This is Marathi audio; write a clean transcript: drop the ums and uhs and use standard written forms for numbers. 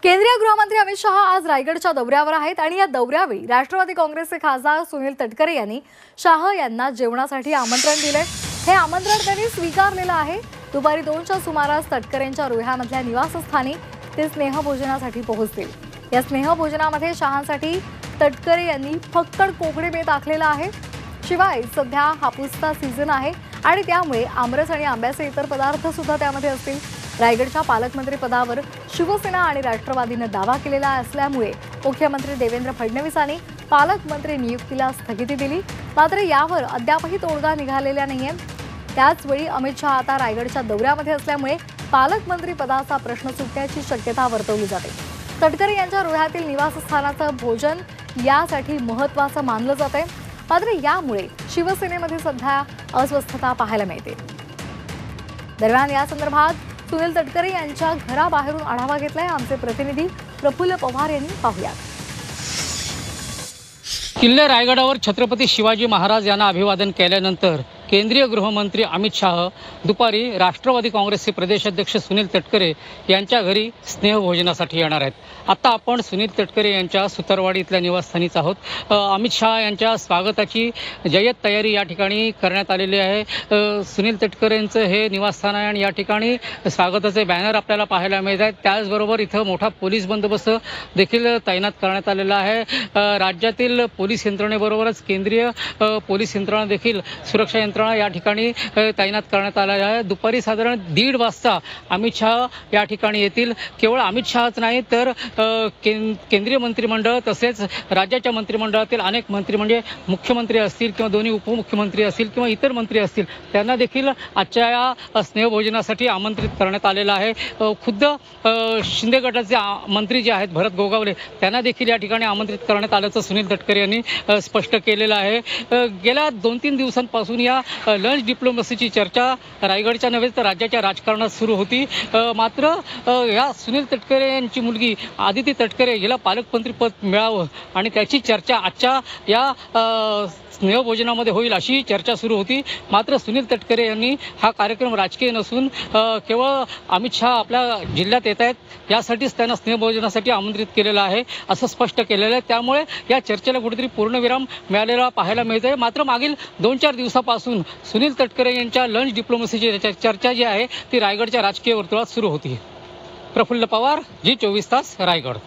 केंद्रीय गृहमंत्री अमित शहा आज रायगडच्या दौऱ्यावर आहेत आणि या दौऱ्यावेळी राष्ट्रवादी काँग्रेसचे खासदार सुनील तटकरे यांनी शहा यांना जेवणासाठी आमंत्रण दिले। हे आमंत्रण त्यांनी स्वीकारलेलं आहे। दुपारी 2च्या सुमारास तटकरेंच्या रोह्यामधल्या निवासस्थानी ते स्नेहभोजनासाठी पोहोचतील। या स्नेहभोजनामध्ये शहांसाठी तटकरे यांनी फक्कड कोकणे बेत आखलेला आहे। शिवाय सध्या हापूसचा सीझन आहे आणि त्यामुळे आमरस आणि आंब्याचे इतर पदार्थ सुद्धा त्यामध्ये असतील। रायगडच्या पालकमंत्री पदावर शिवसेना आणि राष्ट्रवादीने दावा केलेला असल्यामुळे मुख्यमंत्री देवेंद्र फडणवीसांनी पालकमंत्री नियुक्तीला स्थगिती दिली। मात्र यावर अद्यापही तोडगा निघालेला नाहीये। त्याचवेळी अमित शहा आता रायगडच्या दौऱ्यामध्ये असल्यामुळे पालकमंत्री पदाचा प्रश्न सुटण्याची शक्यता वर्तवली जाते। तटकरे यांच्या रोह्यातील निवासस्थानाचं भोजन यासाठी महत्त्वाचं मानलं जाते। मात्र यामुळे शिवसेनेमध्ये सध्या अस्वस्थता पाहायला मिळते। दरम्यान या संदर्भात सुनील तटकरे यांच्या घराबाहेरून आढावा घेतलाय आमचे प्रतिनिधी प्रफुल्ल पवार यांनी। पाहूया। किल्ले रायगडावर छत्रपती शिवाजी महाराज यांना अभिवादन केल्यानंतर केंद्रीय गृहमंत्री अमित शहा दुपारी राष्ट्रवादी काँग्रेसचे प्रदेशाध्यक्ष सुनील तटकरे यांच्या घरी स्नेहभोजनासाठी येणार आहेत। आता आपण सुनील तटकरे यांच्या सुतारवाडी इथल्या निवासस्थानीच आहोत। अमित शहा यांच्या स्वागताची जय्यत तयारी या ठिकाणी करण्यात आलेली आहे। सुनील तटकरेंचं हे निवासस्थान आहे आणि या ठिकाणी स्वागताचे बॅनर आपल्याला पाहायला मिळत आहेत। त्याचबरोबर इथं मोठा पोलीस बंदोबस्त देखील तैनात करण्यात आलेला आहे। राज्यातील पोलीस यंत्रणेबरोबरच केंद्रीय पोलीस यंत्रणा देखील सुरक्षा या ठिकाणी तैनात करण्यात आलेला आहे। दुपारी साधारण 1:30 वाजता अमित शहा या ठिकाणी येतील। केवळ अमित शहाच नाही तर केंद्रीय मंत्रिमंडळ तसेच राज्याच्या मंत्रिमंडळातील अनेक मंत्री म्हणजे मुख्यमंत्री असतील किंवा दोन्ही उपमुख्यमंत्री असतील किंवा इतर मंत्री असतील त्यांना देखील आजच्या या स्नेहभोजनासाठी आमंत्रित करण्यात आलेलं आहे। खुद्द शिंदे गटाचे मंत्री जे आहेत भरत गोगावले त्यांना देखील या ठिकाणी आमंत्रित करण्यात आल्याचं सुनील तटकरे यांनी स्पष्ट केलेलं आहे। गेल्या 2-3 दिवसांपासून या लंच डिप्लोमसीची चर्चा रायगडच्या नव्हे तर राज्याच्या राजकारणात सुरू होती। मात्र या सुनील तटकरे यांची मुलगी आदिती तटकरे हिला पालकमंत्रीपद मिळावं आणि त्याची चर्चा आजच्या या स्नेहभोजनामध्ये होईल अशी चर्चा सुरू होती। मात्र सुनील तटकरे यांनी हा कार्यक्रम राजकीय नसून केवळ अमित शहा आपल्या जिल्ह्यात येत आहेत यासाठीच त्यांना स्नेहभोजनासाठी आमंत्रित केलेलं आहे असं स्पष्ट केलेलं आहे। त्यामुळे या चर्चेला कुठेतरी पूर्णविराम मिळालेला पाहायला मिळतंय। मात्र मागील 2-4 दिवसापासून सुनील तटकरे यांच्या लंच डिप्लोमसीची चर्चा जी आहे ती रायगडच्या राजकीय वर्तुळात सुरू होती। प्रफुल्ल पवार, जी 24 तास, रायगड।